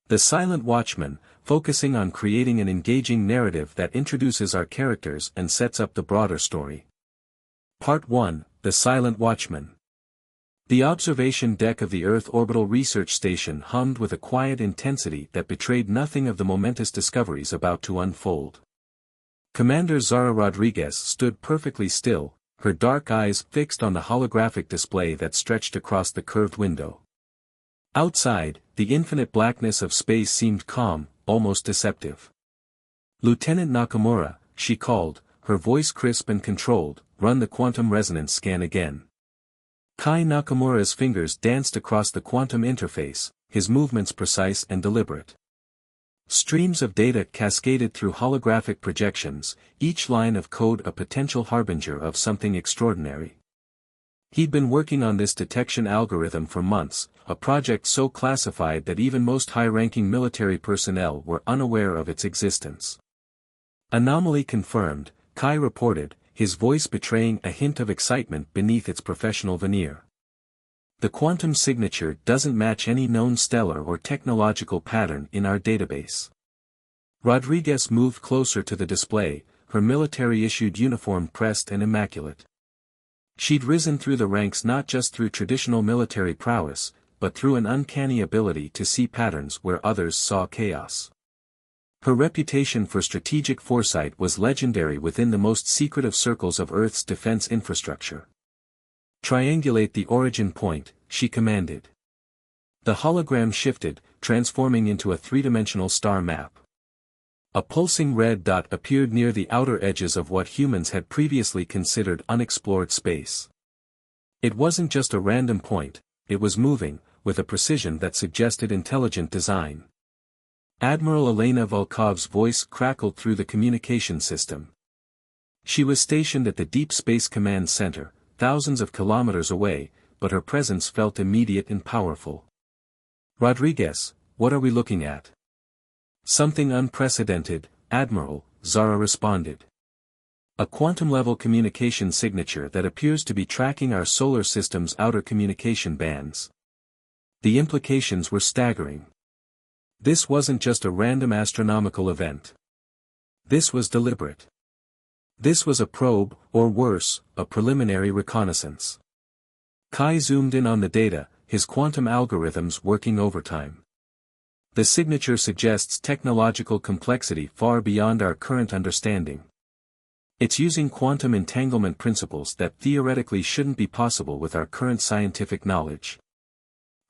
The Silent Watchman, focusing on creating an engaging narrative that introduces our characters and sets up the broader story. Part 1, The Silent Watchman. The observation deck of the Earth Orbital Research Station hummed with a quiet intensity that betrayed nothing of the momentous discoveries about to unfold. Commander Zara Rodriguez stood perfectly still, her dark eyes fixed on the holographic display that stretched across the curved window. Outside, the infinite blackness of space seemed calm, almost deceptive. "Lieutenant Nakamura," she called, her voice crisp and controlled, "run the quantum resonance scan again." Kai Nakamura's fingers danced across the quantum interface, his movements precise and deliberate. Streams of data cascaded through holographic projections, each line of code a potential harbinger of something extraordinary. He'd been working on this detection algorithm for months, a project so classified that even most high-ranking military personnel were unaware of its existence. "Anomaly confirmed," Kai reported, his voice betraying a hint of excitement beneath its professional veneer. "The quantum signature doesn't match any known stellar or technological pattern in our database." Rodriguez moved closer to the display, her military-issued uniform pressed and immaculate. She'd risen through the ranks not just through traditional military prowess, but through an uncanny ability to see patterns where others saw chaos. Her reputation for strategic foresight was legendary within the most secretive circles of Earth's defense infrastructure. "Triangulate the origin point," she commanded. The hologram shifted, transforming into a three-dimensional star map. A pulsing red dot appeared near the outer edges of what humans had previously considered unexplored space. It wasn't just a random point, it was moving, with a precision that suggested intelligent design. Admiral Elena Volkov's voice crackled through the communication system. She was stationed at the Deep Space Command Center, thousands of kilometers away, but her presence felt immediate and powerful. "Rodriguez, what are we looking at?" "Something unprecedented, Admiral," Zara responded. "A quantum-level communication signature that appears to be tracking our solar system's outer communication bands." The implications were staggering. This wasn't just a random astronomical event. This was deliberate. This was a probe, or worse, a preliminary reconnaissance. Kai zoomed in on the data, his quantum algorithms working overtime. "The signature suggests technological complexity far beyond our current understanding. It's using quantum entanglement principles that theoretically shouldn't be possible with our current scientific knowledge."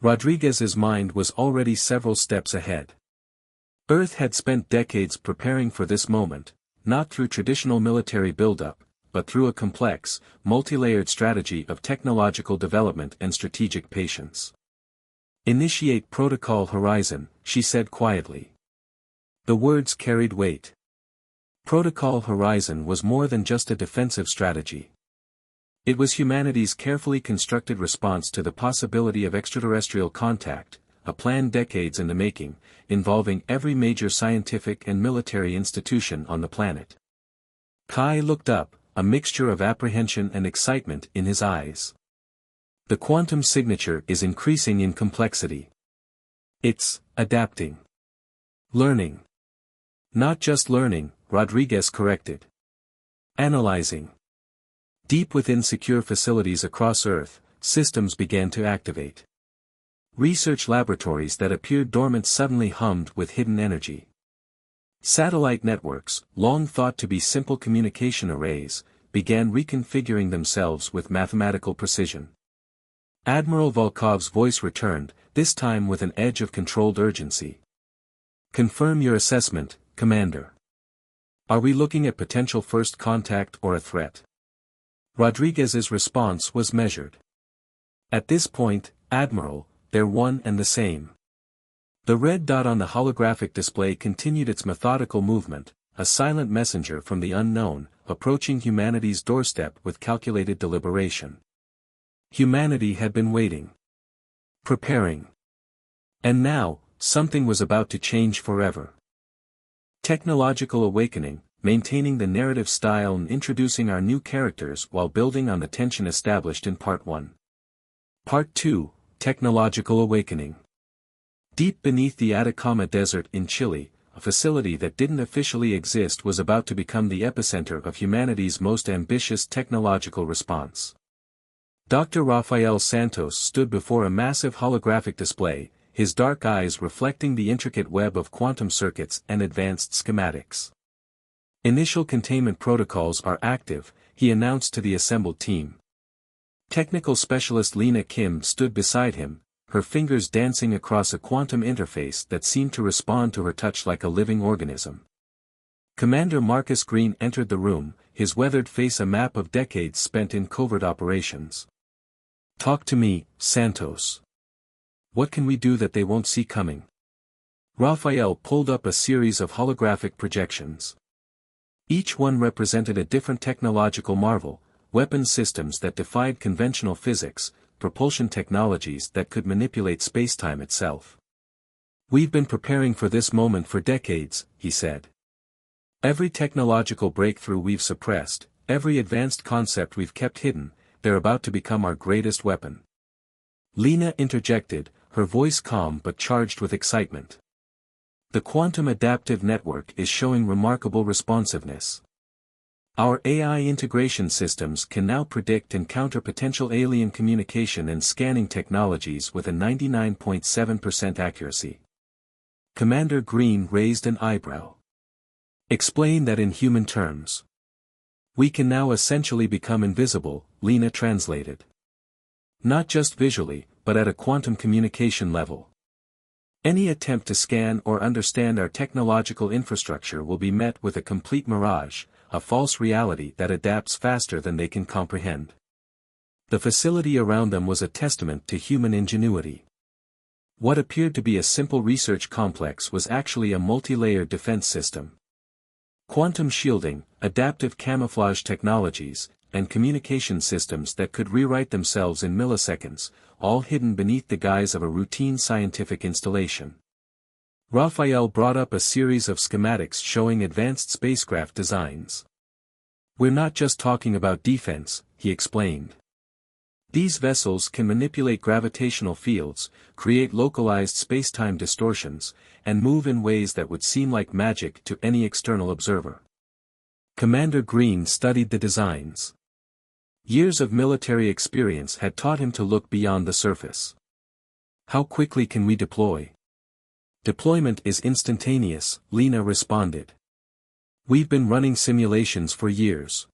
Rodriguez's mind was already several steps ahead. Earth had spent decades preparing for this moment, not through traditional military buildup, but through a complex, multi-layered strategy of technological development and strategic patience. "Initiate Protocol Horizon," she said quietly. The words carried weight. Protocol Horizon was more than just a defensive strategy. It was humanity's carefully constructed response to the possibility of extraterrestrial contact, a plan decades in the making, involving every major scientific and military institution on the planet. Kai looked up, a mixture of apprehension and excitement in his eyes. "The quantum signature is increasing in complexity. It's adapting. Learning." "Not just learning," Rodriguez corrected. "Analyzing." Deep within secure facilities across Earth, systems began to activate. Research laboratories that appeared dormant suddenly hummed with hidden energy. Satellite networks, long thought to be simple communication arrays, began reconfiguring themselves with mathematical precision. Admiral Volkov's voice returned, this time with an edge of controlled urgency. "Confirm your assessment, Commander. Are we looking at potential first contact or a threat?" Rodriguez's response was measured. "At this point, Admiral, they're one and the same." The red dot on the holographic display continued its methodical movement, a silent messenger from the unknown, approaching humanity's doorstep with calculated deliberation. Humanity had been waiting. Preparing. And now, something was about to change forever. Technological awakening, maintaining the narrative style and introducing our new characters while building on the tension established in Part 1. Part 2, Technological Awakening. Deep beneath the Atacama Desert in Chile, a facility that didn't officially exist was about to become the epicenter of humanity's most ambitious technological response. Dr. Rafael Santos stood before a massive holographic display, his dark eyes reflecting the intricate web of quantum circuits and advanced schematics. Initial containment protocols are active, he announced to the assembled team. Technical specialist Lena Kim stood beside him, her fingers dancing across a quantum interface that seemed to respond to her touch like a living organism. Commander Marcus Green entered the room, his weathered face a map of decades spent in covert operations. "Talk to me, Santos. What can we do that they won't see coming?" Raphael pulled up a series of holographic projections. Each one represented a different technological marvel, weapon systems that defied conventional physics, propulsion technologies that could manipulate spacetime itself. "We've been preparing for this moment for decades," he said. "Every technological breakthrough we've suppressed, every advanced concept we've kept hidden, they're about to become our greatest weapon." Lena interjected, her voice calm but charged with excitement. "The quantum adaptive network is showing remarkable responsiveness. Our AI integration systems can now predict and counter potential alien communication and scanning technologies with a 99.7% accuracy." Commander Green raised an eyebrow. "Explain that in human terms." "We can now essentially become invisible," Lena translated. "Not just visually, but at a quantum communication level. Any attempt to scan or understand our technological infrastructure will be met with a complete mirage, a false reality that adapts faster than they can comprehend." The facility around them was a testament to human ingenuity. What appeared to be a simple research complex was actually a multi-layered defense system. Quantum shielding, adaptive camouflage technologies, and communication systems that could rewrite themselves in milliseconds, all hidden beneath the guise of a routine scientific installation. Raphael brought up a series of schematics showing advanced spacecraft designs. "We're not just talking about defense," he explained. "These vessels can manipulate gravitational fields, create localized spacetime distortions, and move in ways that would seem like magic to any external observer." Commander Green studied the designs. Years of military experience had taught him to look beyond the surface. "How quickly can we deploy?" "Deployment is instantaneous," Lena responded. "We've been running simulations for years.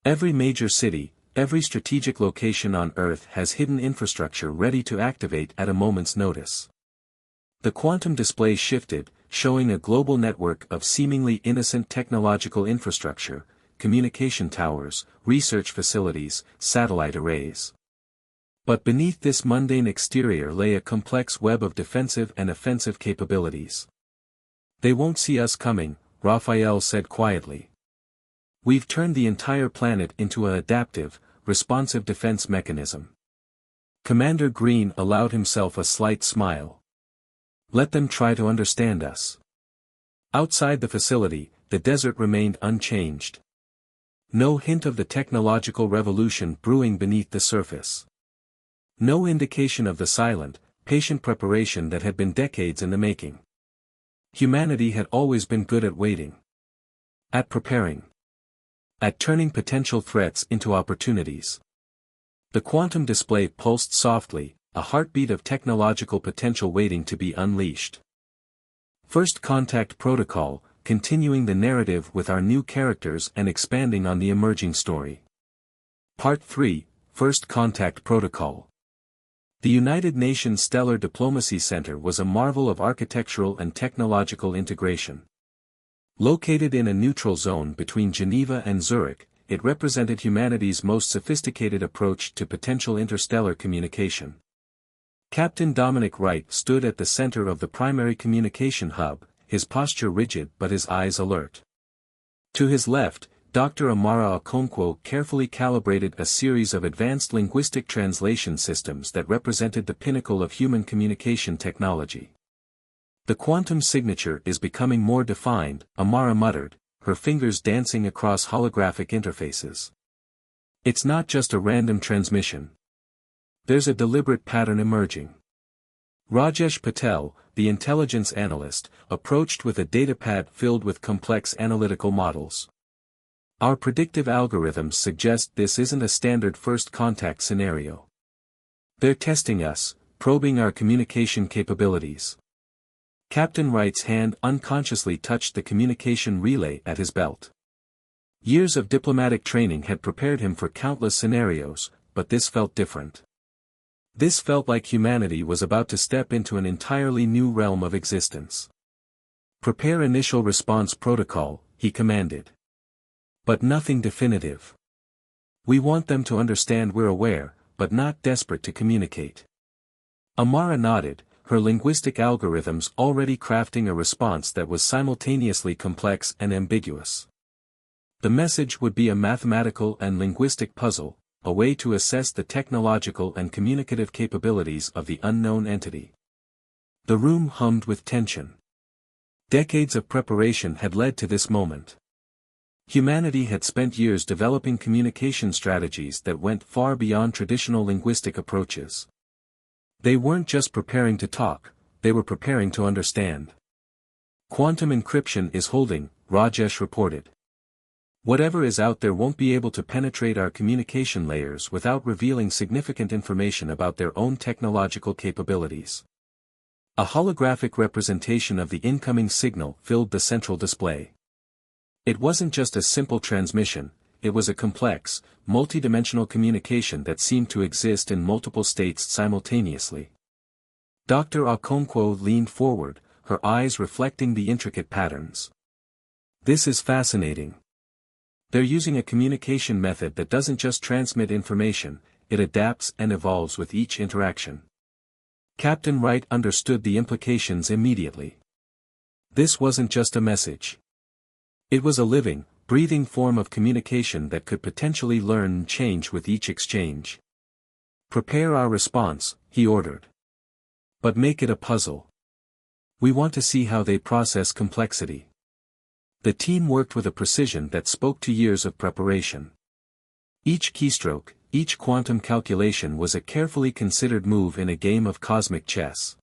Every major city, every strategic location on Earth has hidden infrastructure ready to activate at a moment's notice." The quantum display shifted, showing a global network of seemingly innocent technological infrastructure, communication towers, research facilities, satellite arrays. But beneath this mundane exterior lay a complex web of defensive and offensive capabilities. "They won't see us coming," Raphael said quietly. "We've turned the entire planet into an adaptive, responsive defense mechanism." Commander Green allowed himself a slight smile. "Let them try to understand us." Outside the facility, the desert remained unchanged. No hint of the technological revolution brewing beneath the surface. No indication of the silent, patient preparation that had been decades in the making. Humanity had always been good at waiting. At preparing. At turning potential threats into opportunities. The quantum display pulsed softly, a heartbeat of technological potential waiting to be unleashed. First Contact Protocol, continuing the narrative with our new characters and expanding on the emerging story. Part 3, First Contact Protocol. The United Nations Stellar Diplomacy Center was a marvel of architectural and technological integration. Located in a neutral zone between Geneva and Zurich, it represented humanity's most sophisticated approach to potential interstellar communication. Captain Dominic Wright stood at the center of the primary communication hub, his posture rigid but his eyes alert. To his left, Dr. Amara Okonkwo carefully calibrated a series of advanced linguistic translation systems that represented the pinnacle of human communication technology. "The quantum signature is becoming more defined," Amara muttered, her fingers dancing across holographic interfaces. "It's not just a random transmission. There's a deliberate pattern emerging." Rajesh Patel, the intelligence analyst, approached with a datapad filled with complex analytical models. Our predictive algorithms suggest this isn't a standard first contact scenario. They're testing us, probing our communication capabilities. Captain Wright's hand unconsciously touched the communication relay at his belt. Years of diplomatic training had prepared him for countless scenarios, but this felt different. This felt like humanity was about to step into an entirely new realm of existence. Prepare initial response protocol, he commanded. But nothing definitive. We want them to understand we're aware, but not desperate to communicate. Amara nodded, her linguistic algorithms already crafting a response that was simultaneously complex and ambiguous. The message would be a mathematical and linguistic puzzle, a way to assess the technological and communicative capabilities of the unknown entity. The room hummed with tension. Decades of preparation had led to this moment. Humanity had spent years developing communication strategies that went far beyond traditional linguistic approaches. They weren't just preparing to talk, they were preparing to understand. Quantum encryption is holding, Rajesh reported. Whatever is out there won't be able to penetrate our communication layers without revealing significant information about their own technological capabilities. A holographic representation of the incoming signal filled the central display. It wasn't just a simple transmission, it was a complex, multidimensional communication that seemed to exist in multiple states simultaneously. Dr. Okonkwo leaned forward, her eyes reflecting the intricate patterns. This is fascinating. They're using a communication method that doesn't just transmit information, it adapts and evolves with each interaction. Captain Wright understood the implications immediately. This wasn't just a message. It was a living, breathing form of communication that could potentially learn and change with each exchange. Prepare our response, he ordered. But make it a puzzle. We want to see how they process complexity. The team worked with a precision that spoke to years of preparation. Each keystroke, each quantum calculation was a carefully considered move in a game of cosmic chess.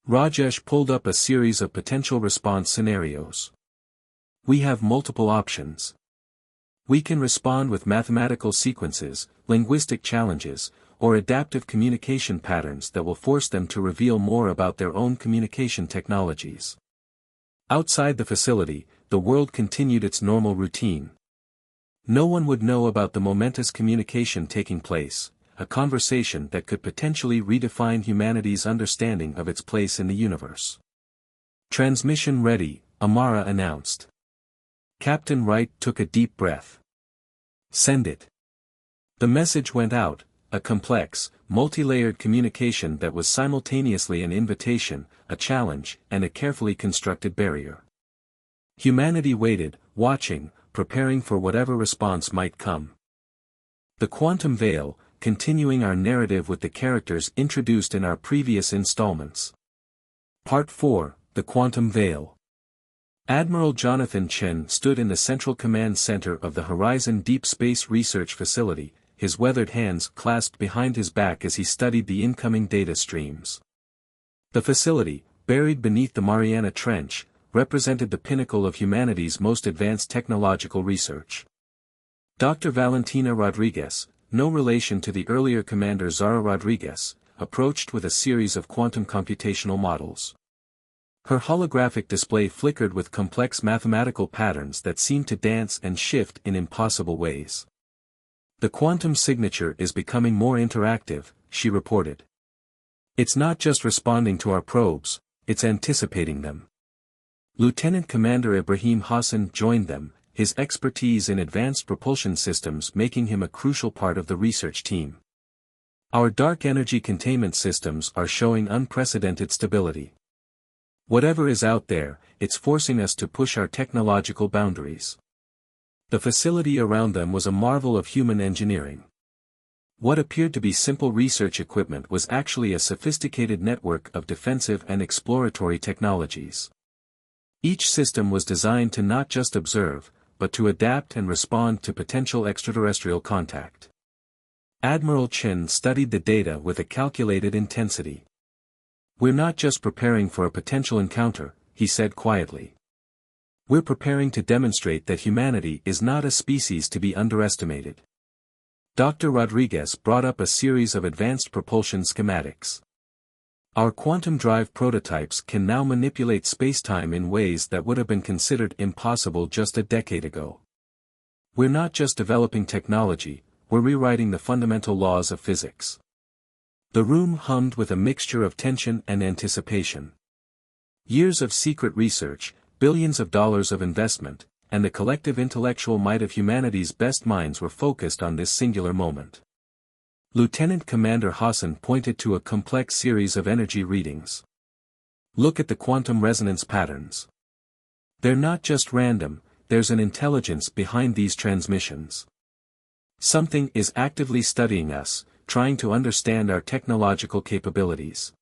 Rajesh pulled up a series of potential response scenarios. We have multiple options. We can respond with mathematical sequences, linguistic challenges, or adaptive communication patterns that will force them to reveal more about their own communication technologies. Outside the facility, the world continued its normal routine. No one would know about the momentous communication taking place, a conversation that could potentially redefine humanity's understanding of its place in the universe. Transmission ready, Amara announced. Captain Wright took a deep breath. Send it. The message went out, a complex, multi-layered communication that was simultaneously an invitation, a challenge, and a carefully constructed barrier. Humanity waited, watching, preparing for whatever response might come. The Quantum Veil, continuing our narrative with the characters introduced in our previous installments. Part 4, The Quantum Veil. Admiral Jonathan Chen stood in the Central Command Center of the Horizon Deep Space Research Facility, his weathered hands clasped behind his back as he studied the incoming data streams. The facility, buried beneath the Mariana Trench, represented the pinnacle of humanity's most advanced technological research. Dr. Valentina Rodriguez, no relation to the earlier Commander Zara Rodriguez, approached with a series of quantum computational models. Her holographic display flickered with complex mathematical patterns that seemed to dance and shift in impossible ways. The quantum signature is becoming more interactive, she reported. It's not just responding to our probes, it's anticipating them. Lieutenant Commander Ibrahim Hassan joined them, his expertise in advanced propulsion systems making him a crucial part of the research team. Our dark energy containment systems are showing unprecedented stability. Whatever is out there, it's forcing us to push our technological boundaries. The facility around them was a marvel of human engineering. What appeared to be simple research equipment was actually a sophisticated network of defensive and exploratory technologies. Each system was designed to not just observe, but to adapt and respond to potential extraterrestrial contact. Admiral Chen studied the data with a calculated intensity. We're not just preparing for a potential encounter, he said quietly. We're preparing to demonstrate that humanity is not a species to be underestimated. Dr. Rodriguez brought up a series of advanced propulsion schematics. Our quantum drive prototypes can now manipulate spacetime in ways that would have been considered impossible just a decade ago. We're not just developing technology, we're rewriting the fundamental laws of physics. The room hummed with a mixture of tension and anticipation. Years of secret research, billions of dollars of investment, and the collective intellectual might of humanity's best minds were focused on this singular moment. Lieutenant Commander Hassan pointed to a complex series of energy readings. Look at the quantum resonance patterns. They're not just random, there's an intelligence behind these transmissions. Something is actively studying us, trying to understand our technological capabilities.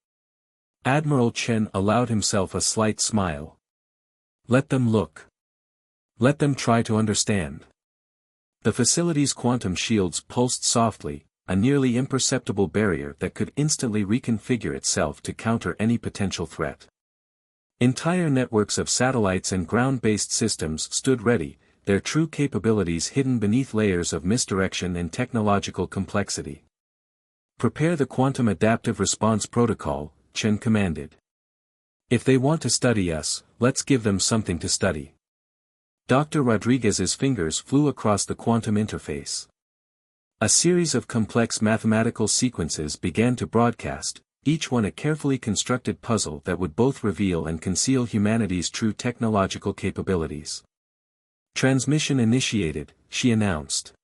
Admiral Chen allowed himself a slight smile. Let them look. Let them try to understand. The facility's quantum shields pulsed softly, a nearly imperceptible barrier that could instantly reconfigure itself to counter any potential threat. Entire networks of satellites and ground-based systems stood ready, their true capabilities hidden beneath layers of misdirection and technological complexity. Prepare the Quantum Adaptive Response Protocol, Chen commanded. If they want to study us, let's give them something to study. Dr. Rodriguez's fingers flew across the quantum interface. A series of complex mathematical sequences began to broadcast, each one a carefully constructed puzzle that would both reveal and conceal humanity's true technological capabilities. Transmission initiated, she announced.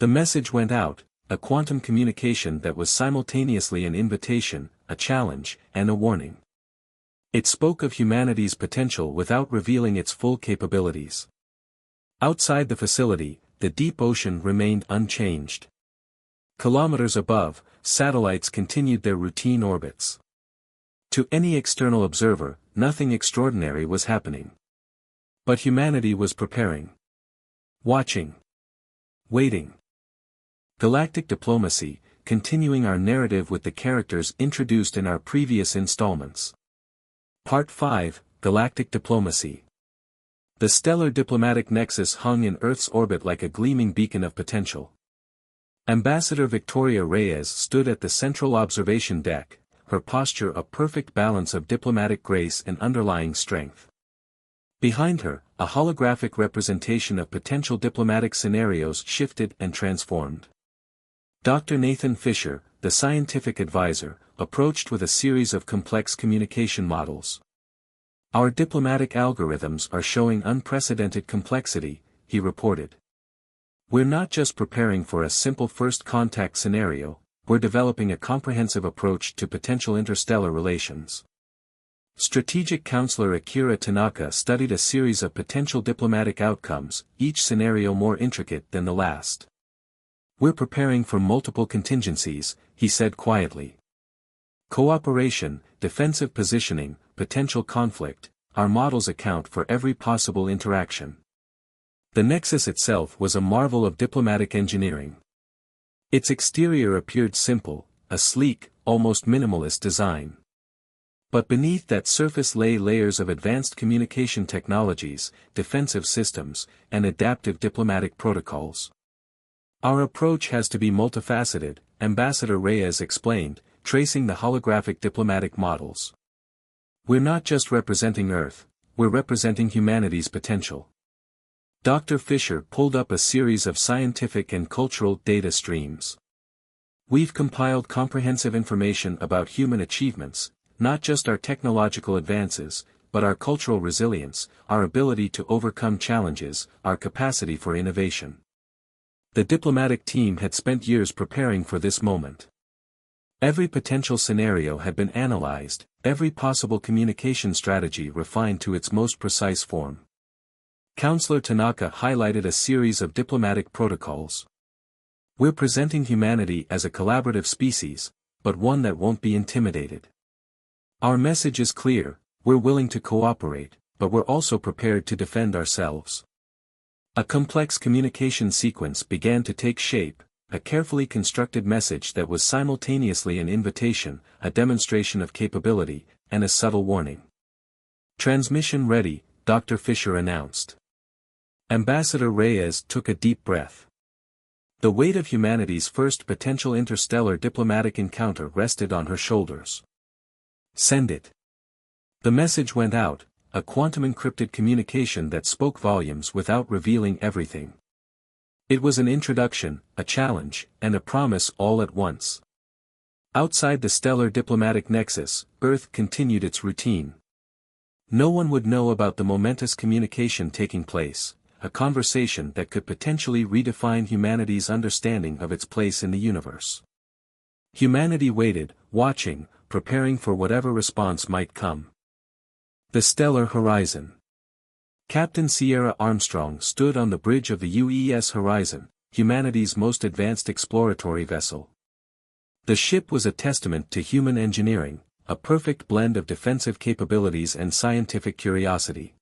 The message went out, a quantum communication that was simultaneously an invitation, a challenge, and a warning. It spoke of humanity's potential without revealing its full capabilities. Outside the facility, the deep ocean remained unchanged. Kilometers above, satellites continued their routine orbits. To any external observer, nothing extraordinary was happening. But humanity was preparing. Watching. Waiting. Galactic diplomacy, continuing our narrative with the characters introduced in our previous installments. Part 5, Galactic Diplomacy. The stellar diplomatic nexus hung in Earth's orbit like a gleaming beacon of potential. Ambassador Victoria Reyes stood at the central observation deck, her posture a perfect balance of diplomatic grace and underlying strength. Behind her, a holographic representation of potential diplomatic scenarios shifted and transformed. Dr. Nathan Fisher, the scientific advisor, approached with a series of complex communication models. Our diplomatic algorithms are showing unprecedented complexity, he reported. We're not just preparing for a simple first contact scenario, we're developing a comprehensive approach to potential interstellar relations. Strategic counselor Akira Tanaka studied a series of potential diplomatic outcomes, each scenario more intricate than the last. We're preparing for multiple contingencies, he said quietly. Cooperation, defensive positioning, potential conflict, our models account for every possible interaction. The Nexus itself was a marvel of diplomatic engineering. Its exterior appeared simple, a sleek, almost minimalist design. But beneath that surface lay layers of advanced communication technologies, defensive systems, and adaptive diplomatic protocols. Our approach has to be multifaceted, Ambassador Reyes explained, tracing the holographic diplomatic models. We're not just representing Earth, we're representing humanity's potential. Dr. Fisher pulled up a series of scientific and cultural data streams. We've compiled comprehensive information about human achievements, not just our technological advances, but our cultural resilience, our ability to overcome challenges, our capacity for innovation. The diplomatic team had spent years preparing for this moment. Every potential scenario had been analyzed, every possible communication strategy refined to its most precise form. Counselor Tanaka highlighted a series of diplomatic protocols. We're presenting humanity as a collaborative species, but one that won't be intimidated. Our message is clear, we're willing to cooperate, but we're also prepared to defend ourselves. A complex communication sequence began to take shape, a carefully constructed message that was simultaneously an invitation, a demonstration of capability, and a subtle warning. "Transmission ready," Dr. Fisher announced. Ambassador Reyes took a deep breath. The weight of humanity's first potential interstellar diplomatic encounter rested on her shoulders. "Send it." The message went out, a quantum-encrypted communication that spoke volumes without revealing everything. It was an introduction, a challenge, and a promise all at once. Outside the stellar diplomatic nexus, Earth continued its routine. No one would know about the momentous communication taking place, a conversation that could potentially redefine humanity's understanding of its place in the universe. Humanity waited, watching, preparing for whatever response might come. The stellar horizon. Captain Sierra Armstrong stood on the bridge of the UES Horizon, humanity's most advanced exploratory vessel. The ship was a testament to human engineering, a perfect blend of defensive capabilities and scientific curiosity.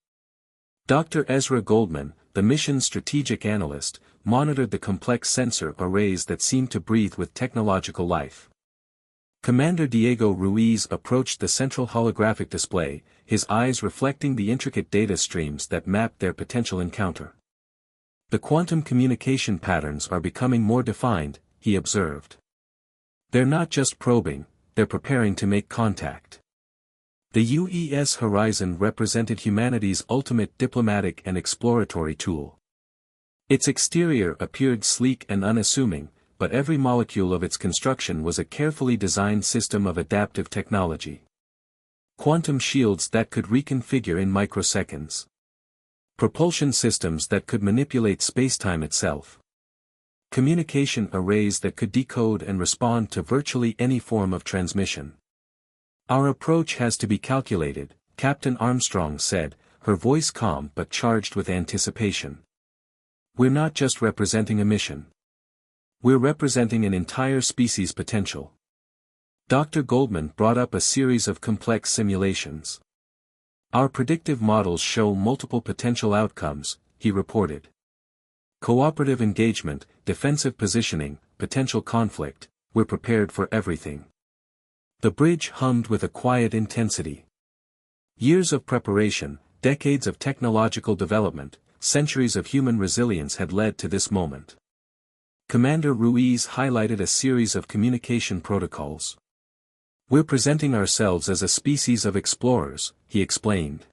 Dr. Ezra Goldman, the mission's strategic analyst, monitored the complex sensor arrays that seemed to breathe with technological life. Commander Diego Ruiz approached the central holographic display, his eyes reflecting the intricate data streams that mapped their potential encounter. "The quantum communication patterns are becoming more defined," he observed. "They're not just probing, they're preparing to make contact." The UES Horizon represented humanity's ultimate diplomatic and exploratory tool. Its exterior appeared sleek and unassuming, but every molecule of its construction was a carefully designed system of adaptive technology. Quantum shields that could reconfigure in microseconds. Propulsion systems that could manipulate spacetime itself. Communication arrays that could decode and respond to virtually any form of transmission. "Our approach has to be calculated," Captain Armstrong said, her voice calm but charged with anticipation. "We're not just representing a mission. We're representing an entire species' potential." Dr. Goldman brought up a series of complex simulations. "Our predictive models show multiple potential outcomes," he reported. "Cooperative engagement, defensive positioning, potential conflict, we're prepared for everything." The bridge hummed with a quiet intensity. Years of preparation, decades of technological development, centuries of human resilience had led to this moment. Commander Ruiz highlighted a series of communication protocols. "We're presenting ourselves as a species of explorers," he explained.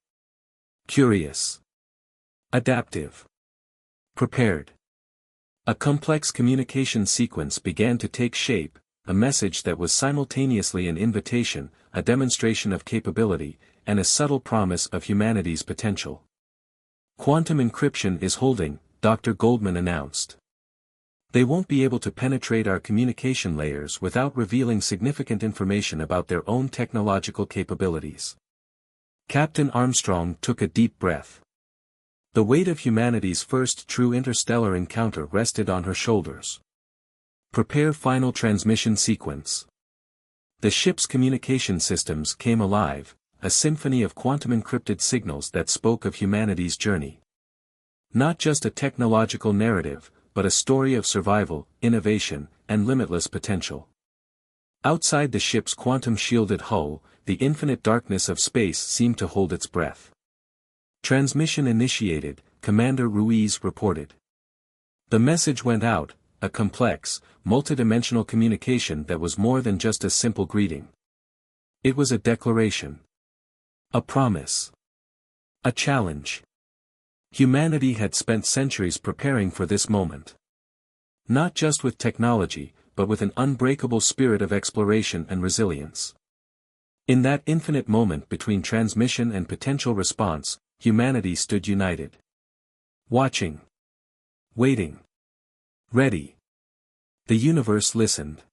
"Curious. Adaptive. Prepared." A complex communication sequence began to take shape, a message that was simultaneously an invitation, a demonstration of capability, and a subtle promise of humanity's potential. "Quantum encryption is holding," Dr. Goldman announced. "They won't be able to penetrate our communication layers without revealing significant information about their own technological capabilities." Captain Armstrong took a deep breath. The weight of humanity's first true interstellar encounter rested on her shoulders. "Prepare final transmission sequence." The ship's communication systems came alive, a symphony of quantum-encrypted signals that spoke of humanity's journey. Not just a technological narrative, but a story of survival, innovation, and limitless potential. Outside the ship's quantum-shielded hull, the infinite darkness of space seemed to hold its breath. "Transmission initiated," Commander Ruiz reported. The message went out, a complex, multidimensional communication that was more than just a simple greeting. It was a declaration. A promise. A challenge. Humanity had spent centuries preparing for this moment. Not just with technology, but with an unbreakable spirit of exploration and resilience. In that infinite moment between transmission and potential response, humanity stood united. Watching. Waiting. Ready. The universe listened.